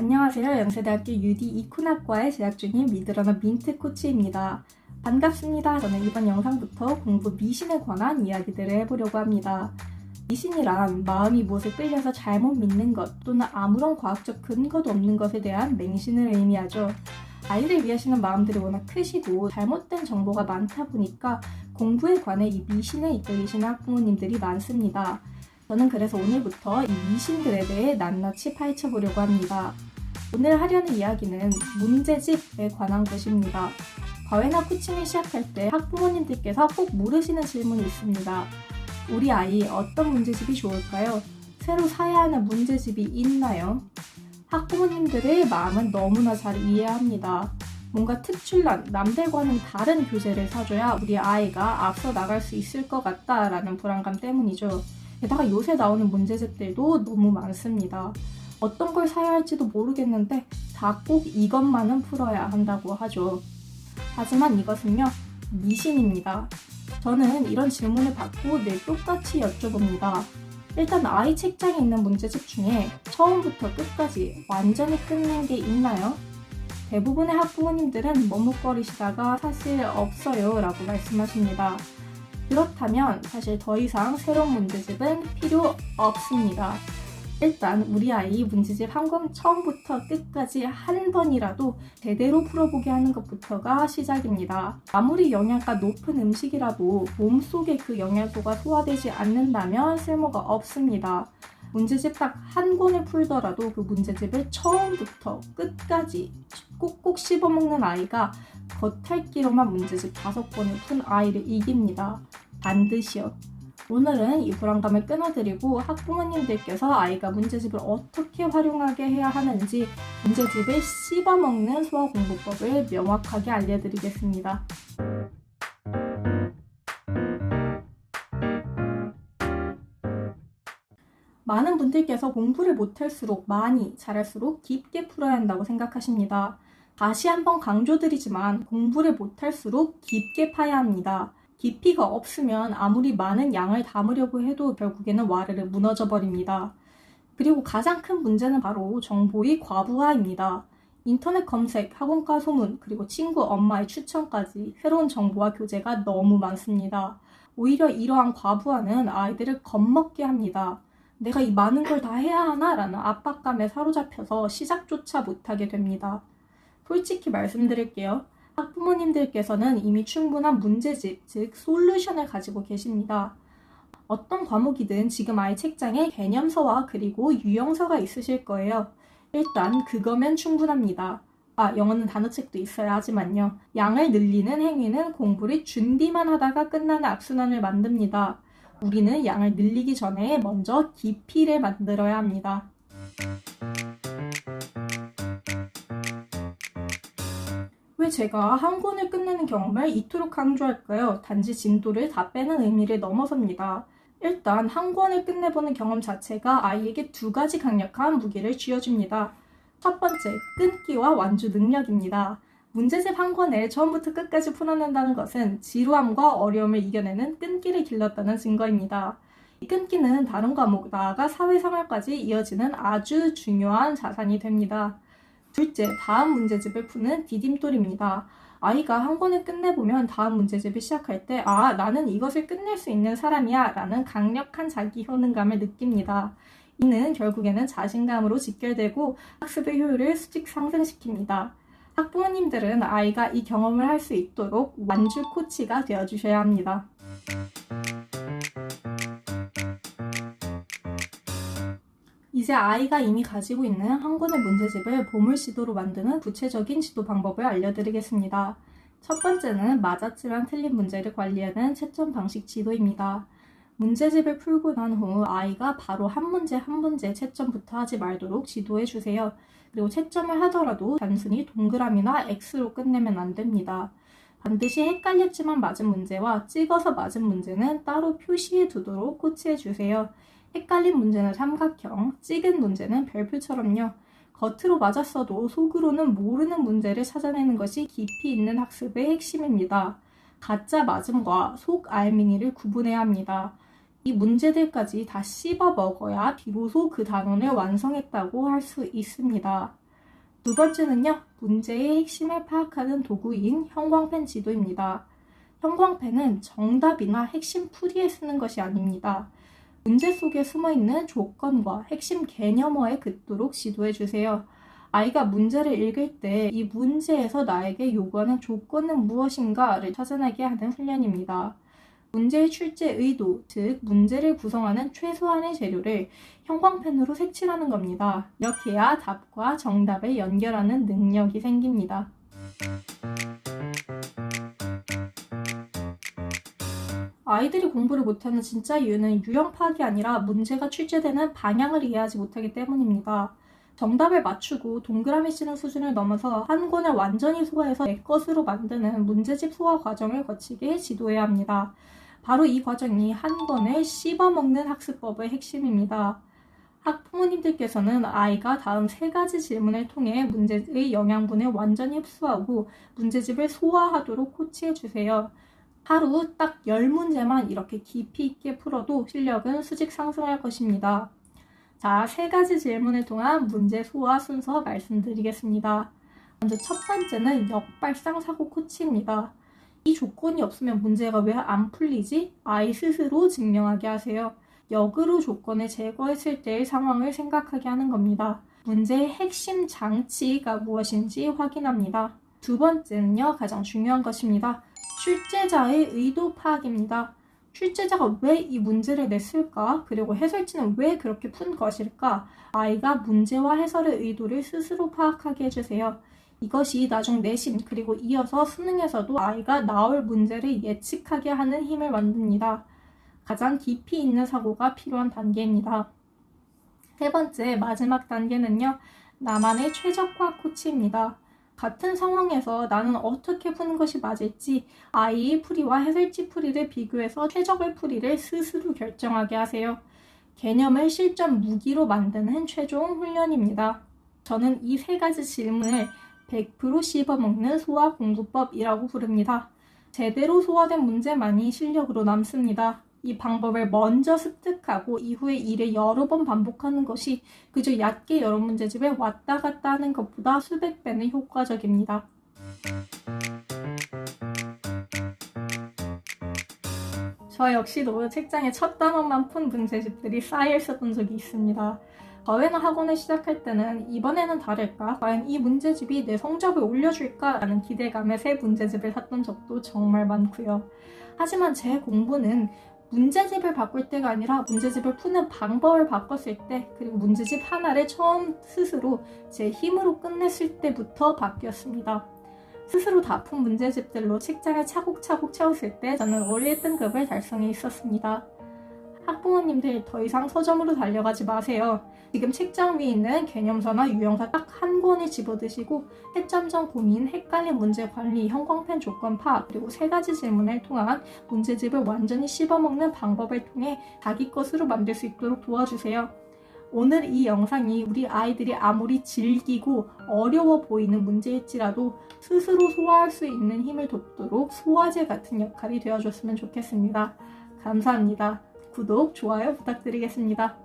안녕하세요. 연세대학교 UD 이코학과에 재학 중인 미드러너 민트 코치입니다. 반갑습니다. 저는 이번 영상부터 공부 미신에 관한 이야기들을 해보려고 합니다. 미신이란 마음이 무엇에 끌려서 잘못 믿는 것 또는 아무런 과학적 근거도 없는 것에 대한 맹신을 의미하죠. 아이를 위하시는 마음들이 워낙 크시고 잘못된 정보가 많다 보니까 공부에 관해 이 미신에 이끌리시는 학부모님들이 많습니다. 저는 그래서 오늘부터 이 미신들에 대해 낱낱이 파헤쳐보려고 합니다. 오늘 하려는 이야기는 문제집에 관한 것입니다. 과외나 코칭을 시작할 때 학부모님들께서 꼭 물으시는 질문이 있습니다. 우리 아이 어떤 문제집이 좋을까요? 새로 사야 하는 문제집이 있나요? 학부모님들의 마음은 너무나 잘 이해합니다. 뭔가 특출난 남들과는 다른 교재를 사줘야 우리 아이가 앞서 나갈 수 있을 것 같다라는 불안감 때문이죠. 게다가 요새 나오는 문제집들도 너무 많습니다. 어떤 걸 사야 할지도 모르겠는데 다 꼭 이것만은 풀어야 한다고 하죠. 하지만 이것은요, 미신입니다. 저는 이런 질문을 받고 늘 똑같이 여쭤봅니다. 일단 아이 책장에 있는 문제집 중에 처음부터 끝까지 완전히 끝낸 게 있나요? 대부분의 학부모님들은 머뭇거리시다가 사실 없어요 라고 말씀하십니다. 그렇다면 사실 더 이상 새로운 문제집은 필요 없습니다. 일단 우리 아이 문제집 한 권 처음부터 끝까지 한 번이라도 제대로 풀어보게 하는 것부터가 시작입니다. 아무리 영양가 높은 음식이라도 몸속에 그 영양소가 소화되지 않는다면 쓸모가 없습니다. 문제집 딱 한 권을 풀더라도 그 문제집을 처음부터 끝까지 꼭꼭 씹어먹는 아이가 겉핥기로만 문제집 5권을 푼 아이를 이깁니다. 반드시요. 오늘은 이 불안감을 끊어드리고 학부모님들께서 아이가 문제집을 어떻게 활용하게 해야 하는지 문제집을 씹어먹는 소화공부법을 명확하게 알려드리겠습니다. 많은 분들께서 공부를 못할수록 많이, 잘할수록 깊게 풀어야 한다고 생각하십니다. 다시 한번 강조드리지만 공부를 못할수록 깊게 파야 합니다. 깊이가 없으면 아무리 많은 양을 담으려고 해도 결국에는 와르르 무너져 버립니다. 그리고 가장 큰 문제는 바로 정보의 과부하입니다. 인터넷 검색, 학원가 소문, 그리고 친구, 엄마의 추천까지 새로운 정보와 교재가 너무 많습니다. 오히려 이러한 과부하는 아이들을 겁먹게 합니다. 내가 이 많은 걸 다 해야 하나? 라는 압박감에 사로잡혀서 시작조차 못하게 됩니다. 솔직히 말씀드릴게요. 학부모님들께서는 이미 충분한 문제집, 즉 솔루션을 가지고 계십니다. 어떤 과목이든 지금 아이 책장에 개념서와 그리고 유형서가 있으실 거예요. 일단 그거면 충분합니다. 영어는 단어책도 있어야 하지만요. 양을 늘리는 행위는 공부를 준비만 하다가 끝나는 악순환을 만듭니다. 우리는 양을 늘리기 전에 먼저 깊이를 만들어야 합니다. 왜 제가 한 권을 끝내는 경험을 이토록 강조할까요? 단지 진도를 다 빼는 의미를 넘어섭니다. 일단 한 권을 끝내보는 경험 자체가 아이에게 2가지 강력한 무기를 쥐어줍니다. 첫 번째, 끊기와 완주 능력입니다. 문제집 한 권을 처음부터 끝까지 풀어낸다는 것은 지루함과 어려움을 이겨내는 끈기를 길렀다는 증거입니다. 이 끈기는 다른 과목, 나아가 사회생활까지 이어지는 아주 중요한 자산이 됩니다. 둘째, 다음 문제집을 푸는 디딤돌입니다. 아이가 한 권을 끝내보면 다음 문제집을 시작할 때 나는 이것을 끝낼 수 있는 사람이야 라는 강력한 자기 효능감을 느낍니다. 이는 결국에는 자신감으로 직결되고 학습의 효율을 수직 상승시킵니다. 학부모님들은 아이가 이 경험을 할 수 있도록 완주 코치가 되어주셔야 합니다. 이제 아이가 이미 가지고 있는 한 권의 문제집을 보물시도로 만드는 구체적인 지도 방법을 알려드리겠습니다. 첫 번째는 맞았지만 틀린 문제를 관리하는 채점 방식 지도입니다. 문제집을 풀고 난 후 아이가 바로 한 문제 한 문제 채점부터 하지 말도록 지도해 주세요. 그리고 채점을 하더라도 단순히 동그라미나 X로 끝내면 안 됩니다. 반드시 헷갈렸지만 맞은 문제와 찍어서 맞은 문제는 따로 표시해 두도록 코치해 주세요. 헷갈린 문제는 삼각형, 찍은 문제는 별표처럼요. 겉으로 맞았어도 속으로는 모르는 문제를 찾아내는 것이 깊이 있는 학습의 핵심입니다. 가짜 맞음과 속 알맹이를 구분해야 합니다. 이 문제들까지 다 씹어 먹어야 비로소 그 단원을 완성했다고 할 수 있습니다. 두 번째는요, 문제의 핵심을 파악하는 도구인 형광펜 지도입니다. 형광펜은 정답이나 핵심 풀이에 쓰는 것이 아닙니다. 문제 속에 숨어있는 조건과 핵심 개념어에 긋도록 지도해주세요. 아이가 문제를 읽을 때 이 문제에서 나에게 요구하는 조건은 무엇인가를 찾아내게 하는 훈련입니다. 문제의 출제 의도, 즉 문제를 구성하는 최소한의 재료를 형광펜으로 색칠하는 겁니다. 이렇게 해야 답과 정답을 연결하는 능력이 생깁니다. 아이들이 공부를 못하는 진짜 이유는 유형 파악이 아니라 문제가 출제되는 방향을 이해하지 못하기 때문입니다. 정답을 맞추고 동그라미 치는 수준을 넘어서 한 권을 완전히 소화해서 내 것으로 만드는 문제집 소화 과정을 거치게 지도해야 합니다. 바로 이 과정이 한 권을 씹어먹는 학습법의 핵심입니다. 학부모님들께서는 아이가 다음 3가지 질문을 통해 문제의 영양분을 완전히 흡수하고 문제집을 소화하도록 코치해주세요. 하루 딱 10문제만 이렇게 깊이 있게 풀어도 실력은 수직 상승할 것입니다. 자, 3가지 질문을 통한 문제 소화 순서 말씀드리겠습니다. 먼저 첫 번째는 역발상 사고 코치입니다. 이 조건이 없으면 문제가 왜 안 풀리지? 아이 스스로 증명하게 하세요. 역으로 조건을 제거했을 때의 상황을 생각하게 하는 겁니다. 문제의 핵심 장치가 무엇인지 확인합니다. 두 번째는요, 가장 중요한 것입니다. 출제자의 의도 파악입니다. 출제자가 왜 이 문제를 냈을까? 그리고 해설지는 왜 그렇게 푼 것일까? 아이가 문제와 해설의 의도를 스스로 파악하게 해주세요. 이것이 나중 내신 그리고 이어서 수능에서도 아이가 나올 문제를 예측하게 하는 힘을 만듭니다. 가장 깊이 있는 사고가 필요한 단계입니다. 세 번째, 마지막 단계는요, 나만의 최적화 코치입니다. 같은 상황에서 나는 어떻게 푸는 것이 맞을지 아이의 풀이와 해설지 풀이를 비교해서 최적의 풀이를 스스로 결정하게 하세요. 개념을 실전 무기로 만드는 최종 훈련입니다. 저는 이 3가지 질문을 100% 씹어먹는 소화 공부법이라고 부릅니다. 제대로 소화된 문제만이 실력으로 남습니다. 이 방법을 먼저 습득하고 이후에 이를 여러 번 반복하는 것이 그저 얕게 여러 문제집에 왔다 갔다 하는 것보다 수백 배는 효과적입니다. 저 역시도 책장에 첫 단원만 푼 문제집들이 쌓여 있었던 적이 있습니다. 과외나 학원을 시작할 때는 이번에는 다를까? 과연 이 문제집이 내 성적을 올려줄까? 라는 기대감에 새 문제집을 샀던 적도 정말 많고요. 하지만 제 공부는 문제집을 바꿀 때가 아니라 문제집을 푸는 방법을 바꿨을 때, 그리고 문제집 하나를 처음 스스로 제 힘으로 끝냈을 때부터 바뀌었습니다. 스스로 다 푼 문제집들로 책장을 차곡차곡 채웠을 때 저는 올해 등급을 달성해 있었습니다. 학부모님들 더 이상 서점으로 달려가지 마세요. 지금 책장 위에 있는 개념서나 유형서 딱 한 권을 집어드시고 채점점 고민, 헷갈린 문제 관리, 형광펜 조건 파악, 그리고 3가지 질문을 통한 문제집을 완전히 씹어먹는 방법을 통해 자기 것으로 만들 수 있도록 도와주세요. 오늘 이 영상이 우리 아이들이 아무리 질기고 어려워 보이는 문제일지라도 스스로 소화할 수 있는 힘을 돋도록 소화제 같은 역할이 되어줬으면 좋겠습니다. 감사합니다. 구독, 좋아요 부탁드리겠습니다.